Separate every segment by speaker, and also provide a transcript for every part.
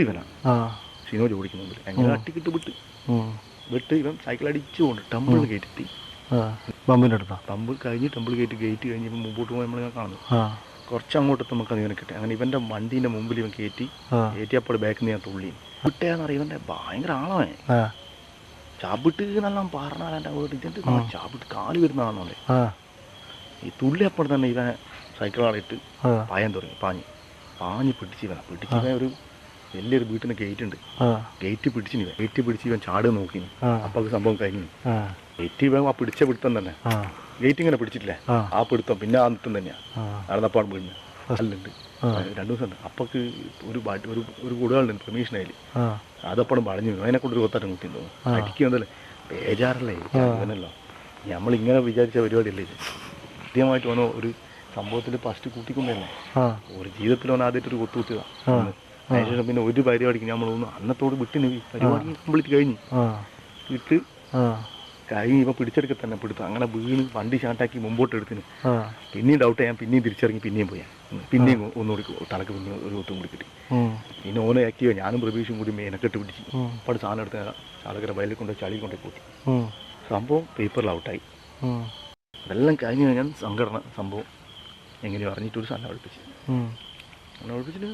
Speaker 1: ഇവനാണ് ഷിനോജ് ഓടിക്കുന്ന മുമ്പിൽ അങ്ങനെ അട്ടിക്കിട്ട് വിട്ട് ഇവൻ സൈക്കിൾ അടിച്ചുകൊണ്ട് ടെമ്പിളിൽ കയറ്റി
Speaker 2: പമ്പിൻ്റെ അടുത്താ
Speaker 1: പമ്പ് കഴിഞ്ഞ് ടെമ്പിൾ ഗേറ്റ് കഴിഞ്ഞ് ഇപ്പം മുമ്പോട്ട് പോയി നമ്മളിങ്ങനെ കാണുന്നു. കുറച്ച് അങ്ങോട്ട് നമുക്ക് അത് ഇവനെ കിട്ടി. അങ്ങനെ ഇവൻ്റെ വണ്ടീൻ്റെ മുമ്പിൽ ഇവൻ കയറ്റിയപ്പോൾ ബാക്കിൽ നിന്ന് ഞാൻ തുള്ളി വിട്ടേന്നറിയാം. ഇവൻ്റെ ഭയങ്കര ആളവൻ ചാപ്പിട്ട് നല്ല പറഞ്ഞാൽ എൻ്റെ വീട്ടിൽ ഇതിൻ്റെ ചാപ്പിട്ട് കാല് വരുന്നതാണെന്നല്ലേ ഈ തുള്ളി അപ്പോൾ തന്നെ ഇവനെ സൈക്കിളാളിട്ട് പായാൻ തുടങ്ങി. പാഞ്ഞ് പിടിച്ച് ഇവൻ ഒരു വലിയൊരു വീട്ടിന് ഗേറ്റ് ഉണ്ട്. ഗേറ്റ് പിടിച്ച് ഇവൻ ചാട് നോക്കി. അപ്പോൾ അത് സംഭവം കഴിഞ്ഞു. ഗേറ്റ് ഇവൻ ആ പിടിച്ച പിടുത്തം തന്നെ ഗേറ്റ് ഇങ്ങനെ പിടിച്ചിട്ടില്ലേ ആ പിടുത്തം പിന്നെ ആ നിത്തം തന്നെയാണ് നടന്നപ്പാട് വീഴുന്നത്. അല്ലുണ്ട് 2 ദിവസം ഉണ്ട്. അപ്പൊക്ക് ഒരു കൂടുകളുണ്ട് പെർമിഷൻ അതിൽ അതപ്പോഴും പറഞ്ഞു അതിനെ കൊണ്ട് ഒരു കൊത്താട്ടം കുത്തി തോന്നുന്നു. അടിക്കുന്നതല്ലേ ബേജാറല്ലേ അങ്ങനല്ലോ നമ്മളിങ്ങനെ വിചാരിച്ച പരിപാടിയല്ലേ ഇത്. കൃത്യമായിട്ട് ഓനോ ഒരു സംഭവത്തിൽ ഫസ്റ്റ് കൂട്ടിക്കൊണ്ടല്ലേ ഒരു ജീവിതത്തിൽ ഓൻ ആദ്യമായിട്ടൊരു കൊത്തു കുത്തിയതാണ്. അതിനുശേഷം പിന്നെ ഒരു പരിപാടിക്ക് നമ്മളൊന്ന് അന്നത്തോട് വിട്ടിന് പരിപാടി കംപ്ലീറ്റ് കഴിഞ്ഞ് ഇപ്പം പിടിച്ചെടുക്കെ തന്നെ പിടുത്തു. അങ്ങനെ വീണ് വണ്ടി ഷാട്ടാക്കി മുമ്പോട്ട് എടുത്തിന്. പിന്നെയും ഡൗട്ട് ഞാൻ പിന്നെയും തിരിച്ചിറങ്ങി പിന്നെയും പോയാൽ പിന്നെയും ഒന്നുകൂടി തലക്ക് പിന്നെ ഒരു ഒത്തും കൂടി കിട്ടി. പിന്നെ ഓനെ ആക്കിയോ ഞാനും പ്രതീക്ഷയും കൂടി മെനക്കെട്ട് പിടിച്ച് അപ്പോൾ സാധനം എടുത്ത് ചാലക്കര വയലിൽ കൊണ്ട് ചളി കൊണ്ടേ പോയി. സംഭവം പേപ്പറിൽ ഔട്ടായി. അതെല്ലാം കഴിഞ്ഞ് കഴിഞ്ഞാൽ സംഘടന സംഭവം എങ്ങനെയോ അറിഞ്ഞിട്ടൊരു സാധനം ഒളിപ്പിച്ച് ഒളിപ്പിച്ചിട്ട്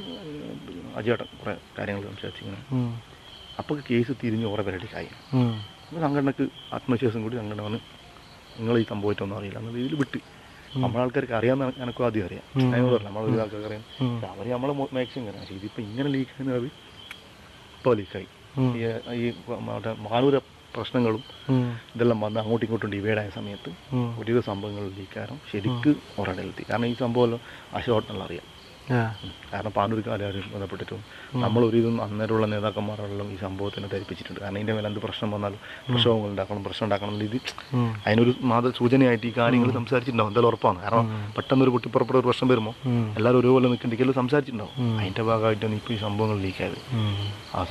Speaker 1: അജേട്ടൻ കുറേ കാര്യങ്ങൾ സംസാരിച്ചിങ്ങനെ അപ്പോൾ കേസ് തിരിഞ്ഞ് കുറേ പരിപാടി കാര്യം. അപ്പോൾ സംഘടനക്ക് ആത്മവിശ്വാസം കൂടി സംഘടന വന്ന് നിങ്ങൾ ഈ സംഭവമായിട്ടൊന്നും അറിയില്ല എന്ന രീതിയിൽ വിട്ട്. നമ്മളാൾക്കാർക്ക് അറിയാമെന്ന് എനക്കും ആദ്യം അറിയാം. അതിനോട് പറഞ്ഞു നമ്മളൊരു ആൾക്കാർക്ക് അറിയാം. അവർ നമ്മളെ മാക്സിമം കയറാം. പക്ഷേ ഇതിപ്പോൾ ഇങ്ങനെ ലീക്ക് ചെയ്യുന്നത് ഇപ്പോൾ ലീക്കായി. ഈ മാനൂര പ്രശ്നങ്ങളും ഇതെല്ലാം വന്ന് അങ്ങോട്ടും ഇങ്ങോട്ടും ഡിവൈഡായ സമയത്ത് ഒരുവിധ സംഭവങ്ങൾ ലീക്കാരും ശരിക്ക് ഒരടയിലെത്തി. കാരണം ഈ സംഭവമല്ലോ ആശോട്ടനെല്ലാം അറിയാം. കാരണം പാനൂർക്കാരും ബന്ധപ്പെട്ടിട്ടും നമ്മളൊരിതും അന്നേരമുള്ള നേതാക്കന്മാരെല്ലാം ഈ സംഭവത്തിനെ ധരിപ്പിച്ചിട്ടുണ്ട്. കാരണം ഇതിൻ്റെ മേലെ എന്ത് പ്രശ്നം വന്നാലും പ്രശ്നം ഉണ്ടാക്കണം ഇത് അതിനൊരു സൂചനയായിട്ട് ഈ കാര്യങ്ങൾ സംസാരിച്ചിട്ടുണ്ടാവും. എന്തായാലും ഉറപ്പാണ്. കാരണം പെട്ടെന്നൊരു കുട്ടിപ്പുറപ്പുറം ഒരു പ്രശ്നം വരുമ്പോൾ എല്ലാവരും ഒരുപോലെ നിൽക്കേണ്ടിക്കലും സംസാരിച്ചിട്ടുണ്ടാവും. അതിൻ്റെ ഭാഗമായിട്ടാണ് ഇപ്പോൾ ഈ സംഭവങ്ങൾ ലീക്കായത്. ആ